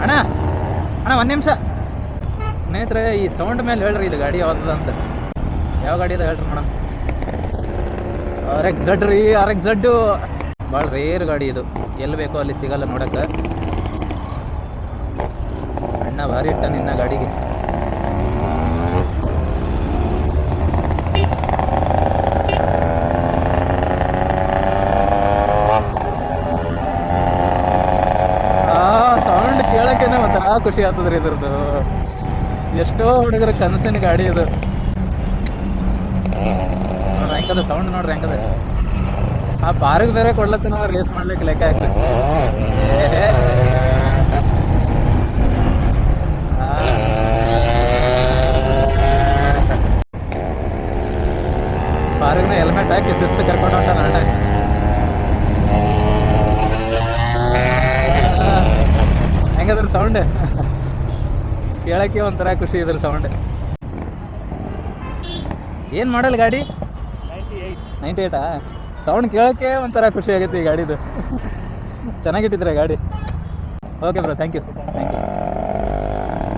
ಅಣ್ಣ ಅಣ್ಣ ಒಂದು ನಿಮಿಷ ಸ್ನೇಹಿತರೆ, ಈ ಸೌಂಡ್ ಮೇಲೆ ಹೇಳ್ರಿ ಇದು ಗಾಡಿ ಯಾವ್ದು ಅಂತ. ಯಾವ ಗಾಡಿ ಅದ ಹೇಳ್ರಿ ಮೇಡಮ್? RX-Z ರೀ, RX-Z. ಭಾಳ ರೇರ್ ಗಾಡಿ ಇದು, ಎಲ್ಲಿ ಬೇಕೋ ಅಲ್ಲಿ ಸಿಗಲ್ಲ ನೋಡಕ್ಕೆ. ಅಣ್ಣ ಭಾರಿ ಇಟ್ಟ ನಿನ್ನ ಗಾಡಿಗೆ. ಸೌಂಡ್ ಕೇಳಕ್ಕೇನೆ ಒಂಥರ ಖುಷಿ ಆಗ್ತದ್ರಿ ಇದ್ರದ್ದು. ಎಷ್ಟೋ ಹುಡುಗರ ಕನಸಿನ ಗಾಡಿ ಇದು. ಹೆಂಗದ ಸೌಂಡ್ ನೋಡ್ರಿ ಹೆಂಗದ. ಆ ಪಾರ್ಕ್ ಬೇರೆ ಕೊಡ್ಲತ್ತ ನಾವು ರೇಸ್ ಮಾಡ್ಲಿಕ್ಕೆ ಲೆಕ್ಕ ಆಗ್ತದೆ. ಪಾರ್ಕ್ನ ಹೆಲ್ಮೆಟ್ ಹಾಕಿ ಶಿಸ್ತು ಕರ್ಕೊಂಡು ಹೊಂಟ ನಾಟ. ಹೆಂಗದ್ರ ಸೌಂಡ್ ಕೇಳಕ್ಕೆ ಒಂಥರ ಖುಷಿ ಇದ್ರ ಸೌಂಡ್. ಏನು ಮಾಡಲ್ಲ ಗಾಡಿ? 98. ಸೌಂಡ್ ಕೇಳೋಕ್ಕೆ ಒಂಥರ ಖುಷಿ ಆಗುತ್ತೆ ಈ ಗಾಡಿದು. ಚೆನ್ನಾಗಿಟ್ಟಿದ್ರೆ ಗಾಡಿ. Okay bro, thank you.